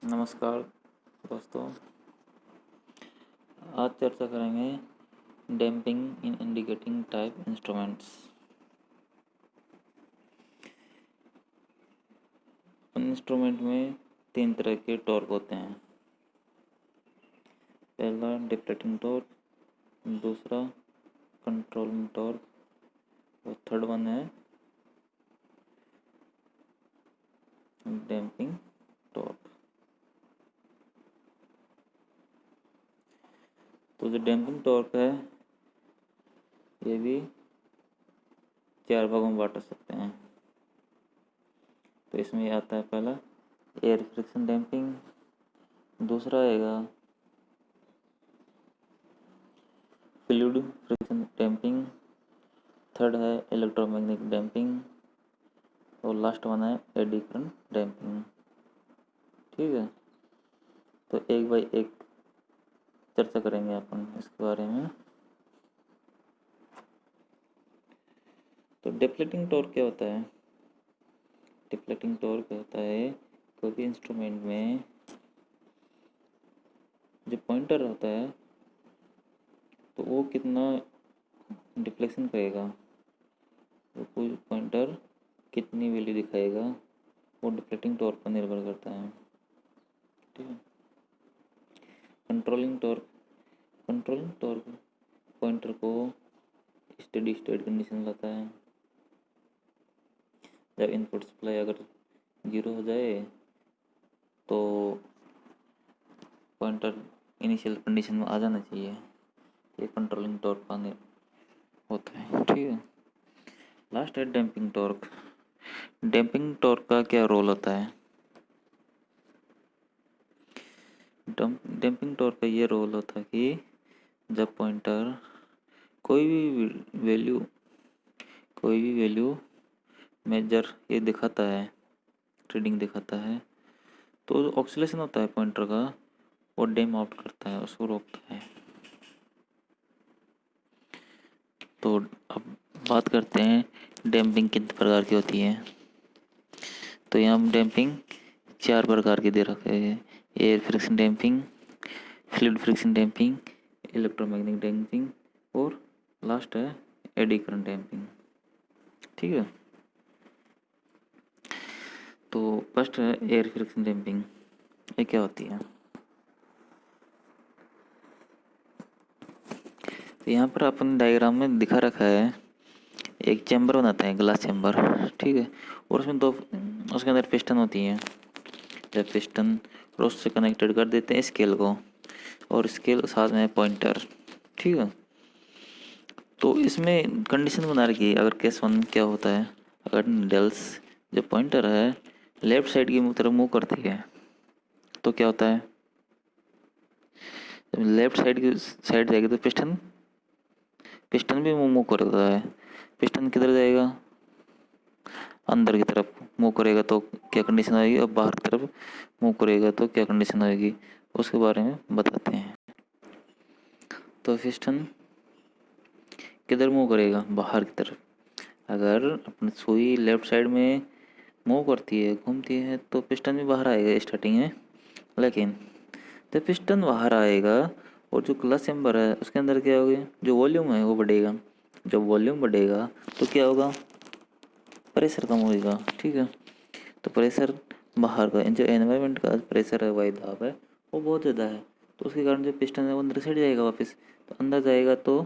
नमस्कार दोस्तों, आज चर्चा करेंगे डैम्पिंग इन इंडिकेटिंग टाइप इंस्ट्रूमेंट्स। इंस्ट्रूमेंट में तीन तरह के टॉर्क होते हैं। पहला डिफ्लेक्टिंग टॉर्क, दूसरा कंट्रोलिंग टॉर्क और थर्ड वन है डैम्पिंग टॉर्क। तो जो डैम्पिंग टॉर्क है ये भी चार भागों में बांट सकते हैं। तो इसमें आता है पहला एयर फ्रिक्शन डैम्पिंग, दूसरा आएगा फ्लूइड फ्रिक्शन डैम्पिंग, थर्ड है इलेक्ट्रोमैग्नेटिक डैम्पिंग और लास्ट वन है एडी करंट डैम्पिंग। ठीक है, तो एक बाय एक चर्चा करेंगे अपन इसके बारे में। तो डिफ्लेक्टिंग टॉर्क क्या होता है? डिफ्लेक्टिंग टॉर्क होता है कोई भी इंस्ट्रूमेंट में जो पॉइंटर होता है तो वो कितना डिफ्लेक्शन करेगा, वो कोई पॉइंटर कितनी वैल्यू दिखाएगा, वो डिफ्लेक्टिंग टॉर्क पर निर्भर करता है। ठीक है। कंट्रोलिंग टॉर्क पॉइंटर को स्टेडी स्टेट कंडीशन लाता है। जब इनपुट सप्लाई अगर 0 हो जाए तो पॉइंटर इनिशियल कंडीशन में आ जाना चाहिए। ये कंट्रोलिंग टॉर्क का होता है। ठीक है। लास्ट है डैम्पिंग टॉर्क। डैम्पिंग टॉर्क का क्या रोल होता है? डैम्पिंग टॉर्क का ये रोल होता है कि जब पॉइंटर कोई भी वैल्यू मेजर ये दिखाता है, रीडिंग दिखाता है, तो जो ऑक्सीलेशन होता है पॉइंटर का वो डैम आउट करता है, उसको रोकता है। तो अब बात करते हैं डैम्पिंग कितने प्रकार की होती है। तो यहाँ डैम्पिंग चार प्रकार के दे रखे हैं: air friction damping, fluid friction damping, electromagnetic damping और लास्ट है एडी करंट डैम्पिंग। ठीक है। तो फर्स्ट है एयर फ्रिक्शन डैम्पिंग। ये क्या होती है? तो यहाँ पर अपन डायग्राम में दिखा रखा है, एक चैम्बर बनाता है, ग्लास चैम्बर। ठीक है। और उसमें उसके अंदर पिस्टन होती हैं। जब पिस्टन और उससे कनेक्टेड कर देते हैं स्केल को, और स्केल साथ में पॉइंटर। ठीक है। तो इसमें कंडीशन बना रखी है, अगर केस वन क्या होता है, अगर निडल्स जो पॉइंटर है लेफ्ट साइड की तरफ मूव करती है तो क्या होता है, जब लेफ्ट साइड की साइड जाएगी तो पिस्टन भी मूव करता है। पिस्टन किधर जाएगा? अंदर की तरफ मूव करेगा तो क्या कंडीशन आएगी, और बाहर की तरफ मूव करेगा तो क्या कंडीशन आएगी, उसके बारे में बताते हैं। तो पिस्टन किधर मूव करेगा? बाहर की तरफ। अगर अपनी सुई लेफ्ट साइड में मूव करती है, घूमती है, तो पिस्टन भी बाहर आएगा स्टार्टिंग में। लेकिन जब पिस्टन बाहर आएगा और जो क्लच चैम्बर है उसके अंदर क्या होगा, जो वॉल्यूम है वो बढ़ेगा। जब वॉल्यूम बढ़ेगा तो क्या होगा, प्रेशर कम होगा। ठीक है। तो प्रेशर बाहर का जो एनवायरनमेंट का प्रेशर है, वायु दाब है, वो बहुत ज़्यादा है। तो उसके कारण जो पिस्टन है वो अंदर साइड जाएगा वापस, तो अंदर जाएगा तो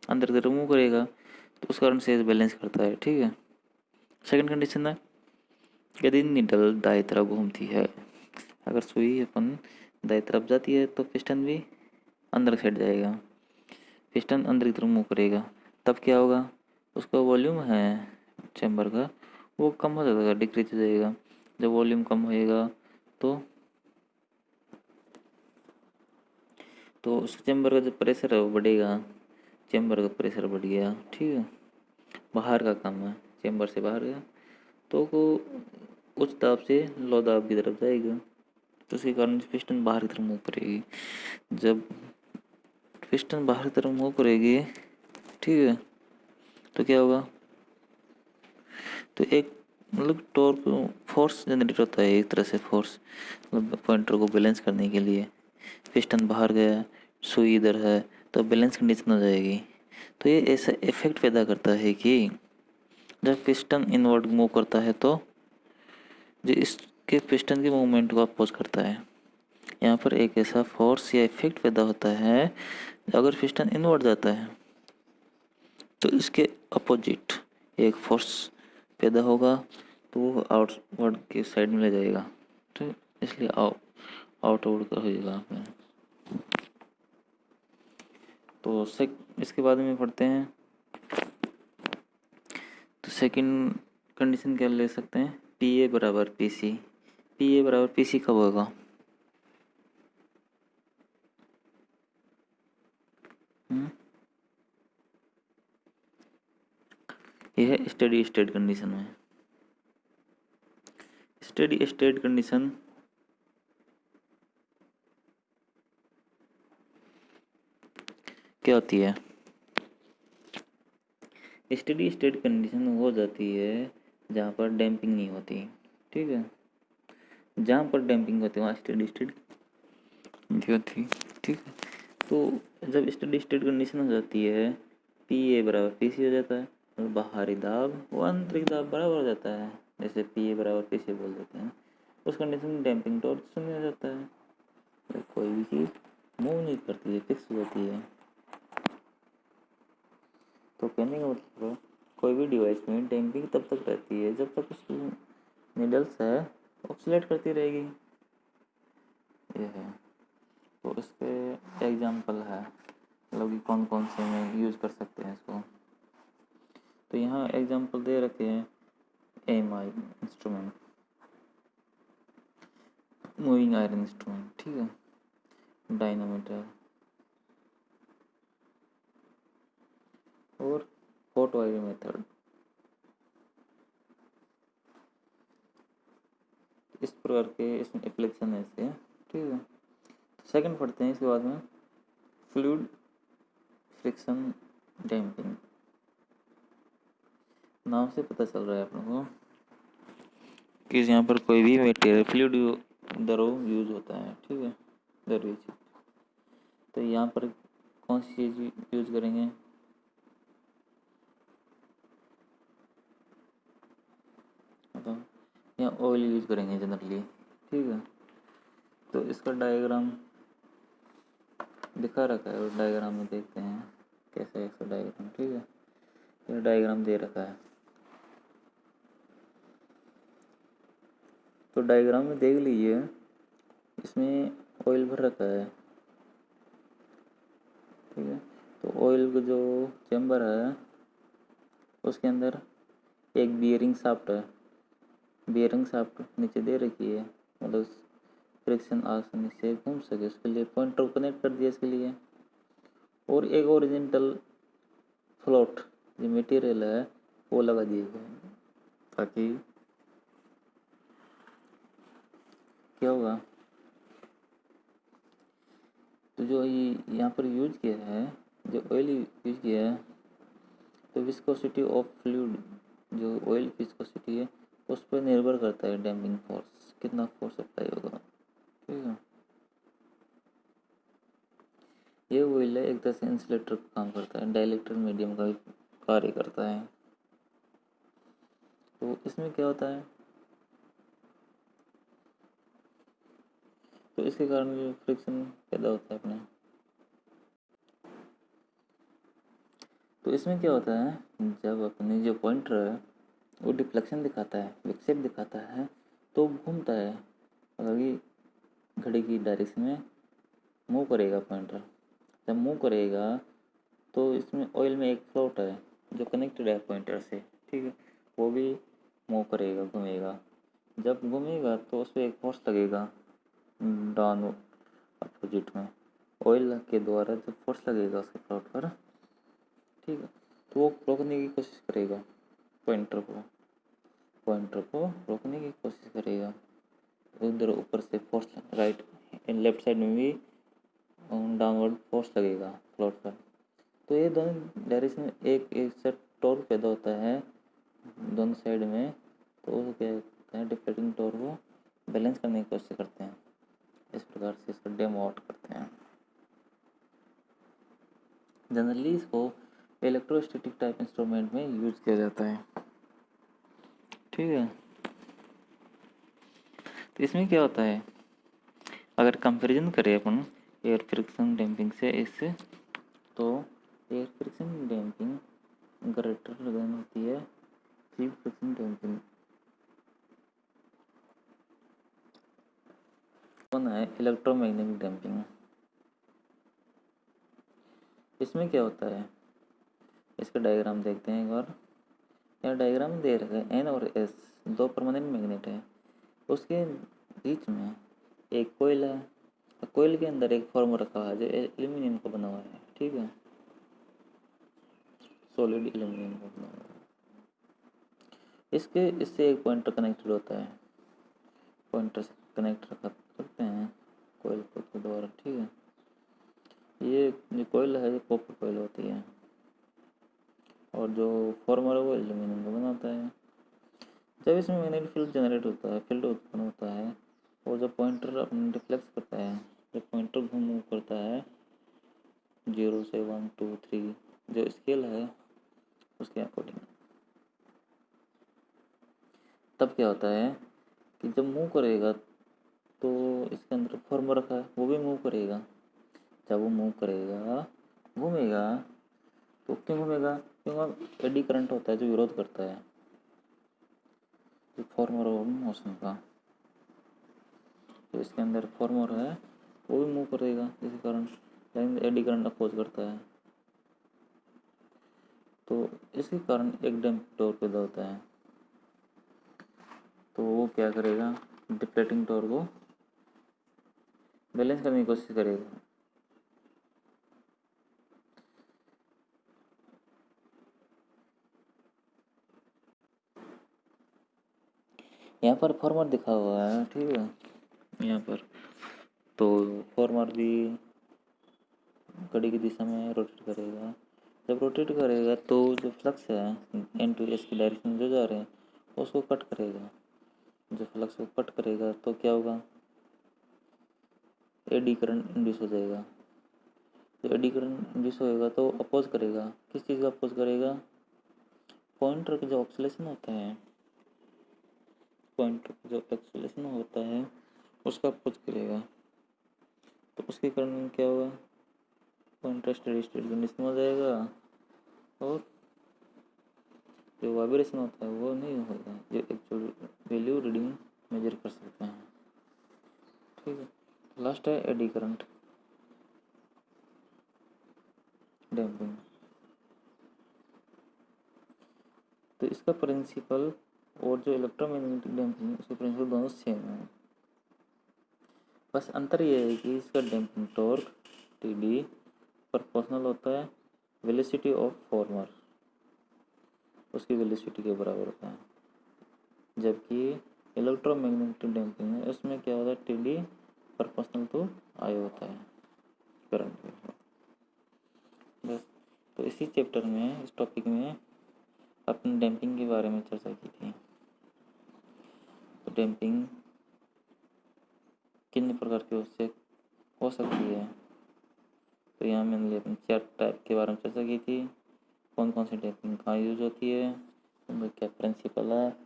अंदर की तरफ मूव करेगा, तो उस कारण से बैलेंस करता है। ठीक है। सेकंड कंडीशन है यदि निडल दाएं तरफ घूमती है, अगर सुई अपन दाएं तरफ जाती है तो पिस्टन भी अंदर साइड जाएगा, पिस्टन अंदर की तरफ मूव करेगा। तब क्या होगा, उसका वॉल्यूम है चैम्बर का वो कम हो जाएगा, डिक्रीज हो जाएगा। जब वॉल्यूम कम होएगा तो उस चैम्बर का जो प्रेशर है वो बढ़ेगा। चैम्बर का प्रेशर बढ़ गया। ठीक है। बाहर का काम है, चैम्बर से बाहर गया तो वो उच्च दाब से लो दाब की तरफ जाएगा, तो उसके कारण पिस्टन बाहर की तरफ मूव करेगी। जब पिस्टन बाहर की तरफ मूव करेगी, ठीक है, तो क्या होगा, तो एक मतलब टॉर्क फोर्स जनरेट होता है एक तरह से, फोर्स मतलब पॉइंटर को बैलेंस करने के लिए। पिस्टन बाहर गया, सुई इधर है, तो बैलेंस कंडीशन हो जाएगी। तो ये ऐसा इफेक्ट पैदा करता है कि जब पिस्टन इनवर्ड मूव करता है तो जो इसके पिस्टन के मूवमेंट को अपोज करता है। यहाँ पर एक ऐसा फोर्स या इफेक्ट पैदा होता है, अगर पिस्टन इनवर्ड जाता है तो इसके अपोजिट एक फोर्स पैदा होगा, तो वो आउटवर्ड के साइड में ले जाएगा, तो इसलिए आउटवर्ड का हो जाएगा आपने। तो इसके बाद में पढ़ते हैं। तो सेकंड कंडीशन क्या ले सकते हैं, पी ए बराबर पी सी। पी ए बराबर पी सी कब होगा, यह है स्टेडी स्टेट कंडीशन में। स्टेडी स्टेट कंडीशन क्या होती है, स्टेडी स्टेट कंडीशन हो जाती है जहाँ पर डैम्पिंग नहीं होती, ठीक है। जहाँ पर डैम्पिंग होती है वहाँ स्टेडी स्टेट नहीं होती, ठीक है। तो जब स्टेडी स्टेट कंडीशन हो जाती है, पी ए बराबर पी सी हो जाता है, और बाहरी दाब व आंतरिक दाब बराबर हो जाता है, जैसे पी ए बराबर पी सी बोल देते हैं। उस कंडीशन में डैम्पिंग टॉर्क शून्य हो जाता है, तो कोई भी चीज़ मूव नहीं करती है, फिक्स हो जाती है। तो कहने का मतलब कोई भी डिवाइस में डैम्पिंग तब तक रहती है जब तक उसकी निडल्स है ऑक्सीलेट करती रहेगी, ये है। तो इसके एग्जाम्पल है, मतलब कि कौन कौन से में यूज़ कर सकते हैं इसको। तो यहाँ एग्जाम्पल दे रखे हैं, AMI instrument, moving iron instrument, ठीक है, डायनामीटर और हॉट वायर मेथड। इस प्रकार के इसमें एप्लीकेशन है इसके, ठीक है। सेकंड पढ़ते हैं इसके बाद में, फ्लूइड फ्रिक्शन डैम्पिंग। नाम से पता चल रहा है आप लोगों को कि यहाँ पर कोई भी मटेरियल फ्लूइड दरो यूज होता है, ठीक है, दरो चीज। तो यहाँ पर कौन सी चीज़ यूज करेंगे, मतलब यहाँ ऑयल यूज करेंगे जनरली, ठीक है। तो इसका डायग्राम दिखा रखा है, और डायग्राम में देखते हैं कैसा है इसका डायग्राम, ठीक है। ये डायग्राम दे रखा है, तो डायग्राम में देख लीजिए, इसमें ऑयल भर रखा है, ठीक है। तो ऑयल का जो चैम्बर है उसके अंदर एक बियरिंग शाफ्ट है, बियरिंग शाफ्ट नीचे दे रखी है, मतलब फ्रिक्शन आसानी से घूम सके उसके लिए पॉइंटर कनेक्ट कर दिया इसके लिए। और एक ओरिजेंटल फ्लोट जो मटेरियल है वो लगा दिए गए, ताकि क्या होगा, तो जो ये यहाँ पर यूज किया है, जो ऑयल यूज किया है, तो विस्कोसिटी ऑफ फ्लूइड, जो ऑयल की विस्कोसिटी है उस पर निर्भर करता है डैम्पिंग फोर्स, कितना फोर्स अप्लाई होगा, ठीक है। ये ऑयल है एक तरह से इंसुलेटर का काम करता है, डाइलेक्ट्रिक मीडियम का भी कार्य करता है। तो इसमें क्या होता है, तो इसके कारण जो फ्रिक्शन पैदा होता है अपने, तो इसमें क्या होता है, जब अपने जो पॉइंटर है वो डिफ्लेक्शन दिखाता है, विक्षेप दिखाता है, तो घूमता है, मतलब कि घड़ी की डायरेक्शन में मूव करेगा पॉइंटर। जब मूव करेगा तो इसमें ऑयल में एक फ्लोट है जो कनेक्टेड है पॉइंटर से, ठीक है, वो भी मूव करेगा, घूमेगा। जब घूमेगा तो उस पर एक फोर्स लगेगा डाउन अपोजिट में, ऑयल के द्वारा जब फोर्स लगेगा उसके फ्लोट पर, ठीक है, तो वो रोकने की कोशिश करेगा, पॉइंटर को रोकने की कोशिश करेगा। उधर ऊपर से फोर्स, राइट लेफ्ट साइड में भी डाउनवर्ड फोर्स लगेगा फ्लोट पर। तो ये दोनों डायरेक्शन में एक एक से टॉर्क पैदा होता है दोनों साइड में, तो वो क्या करते हैं, डिफ्लेक्टिंग टॉर्क को बैलेंस करने की कोशिश करते हैं। इस प्रकार से इसका डेमो आउट करते हैं। जनरली इसको इलेक्ट्रोस्टैटिक टाइप इंस्ट्रूमेंट में यूज किया जाता है। ठीक है, तो इसमें क्या होता है, अगर कंपैरिजन करें अपन एयर फ्रिक्शन डैम्पिंग से इससे, तो air friction damping greater than होती है फ्री फ्रिक्शन डैम्पिंग। कौन है इलेक्ट्रोमैग्नेटिक डैम्पिंग। इसमें क्या होता है, इसका डायग्राम देखते हैं एक बार। यहाँ डायग्राम दे रखा है, एन और एस दो परमानेंट मैग्नेट है, उसके बीच में एक कोयल है, कोयल के अंदर एक फॉर्म रखा है जो एल्यूमिनियम का बना हुआ है। ठीक है, सॉलिड एल्यूमिनियम का बना हुआ है। इससे एक पॉइंटर कनेक्टेड होता है, पॉइंटर से कनेक्ट रखते हैं कोयल के द्वारा। ठीक है, ये जो कोयल है ये कॉपर कोयल होती है, और जो फॉर्मर है वो एल्यूमिनियम का बना होता है। जब इसमें मैग्नेटिक फील्ड जनरेट होता है, फील्ड उत्पन्न होता है, और जब पॉइंटर अपने रिफ्लेक्स करता है, जब पॉइंटर मूव करता है 0 से 1 2 3 जो स्केल है उसके अकॉर्डिंग, तब क्या होता है कि जब मूव करेगा तो इसके अंदर फॉर्म रखा है वो भी मूव करेगा। जब वो मूव करेगा, घूमेगा, तो क्यों घूमेगा, क्योंकि एडी करंट होता है जो विरोध करता है फॉर्मर और मोशन का। तो इसके अंदर फॉर्मर है वो भी मूव करेगा, इसी कारण लाइन एडी करंट अपोज करता है। तो इसी कारण एक डैम्प टॉर्क पैदा होता है। तो वो क्या करेगा, डिफ्लेक्टिंग टॉर्क को बैलेंस करने की कोशिश करेगा। यहाँ पर फॉर्मर दिखा हुआ है। ठीक है, यहाँ पर तो फॉर्मर भी घड़ी की दिशा में रोटेट करेगा। जब रोटेट करेगा तो जो फ्लक्स है एन टू एस की डायरेक्शन में जो जा रहे हैं उसको कट करेगा। जो फ्लक्स को कट करेगा तो क्या होगा, एडी करंट इंड्यूस हो जाएगा। तो एडी करंट इंड्यूस होएगा तो अपोज करेगा, किस चीज़ का अपोज करेगा, पॉइंटर का जो ऑक्सीलेशन होता है, पॉइंटर का जो ऑक्सीलेशन होता है उसका अपोज करेगा। तो उसके कारण क्या होगा, पॉइंटर स्टेडी स्टेट कंडीशन में हो जाएगा, और जो वाइब्रेशन होता है वो नहीं होगा, जो एक्चुअल वैल्यू रीडिंग मेजर कर सकते हैं। ठीक है, लास्ट है एडी करंट डैम्पिंग। तो इसका प्रिंसिपल और जो इलेक्ट्रोमैग्नेटिक डैम्पिंग उसके प्रिंसिपल दोनों सेम है, बस अंतर ये है कि इसका डैम्पिंग टॉर्क टी प्रोपोर्शनल होता है वेलोसिटी ऑफ फॉर्मर, उसकी वेलोसिटी के बराबर होता है। जबकि इलेक्ट्रोमैग्नेटिक डैम्पिंग है उसमें क्या होता है, टी प्रोपोर्शनल टू आई होता है करंट के। बस, तो इसी चैप्टर में, इस टॉपिक में अपने डैम्पिंग के बारे में चर्चा की थी। तो डैम्पिंग किन प्रकार की उससे हो सकती है, तो यहाँ मैंने अपने 4 टाइप के बारे में चर्चा की थी। कौन कौन सी डैम्पिंग कहाँ यूज होती है, उनका क्या प्रिंसिपल है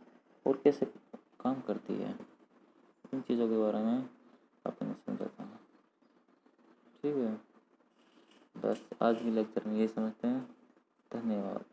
और कैसे काम करती है, इन चीज़ों के बारे में अपने समझा था। ठीक है, बस आज के लेक्चर में यही समझते हैं। धन्यवाद।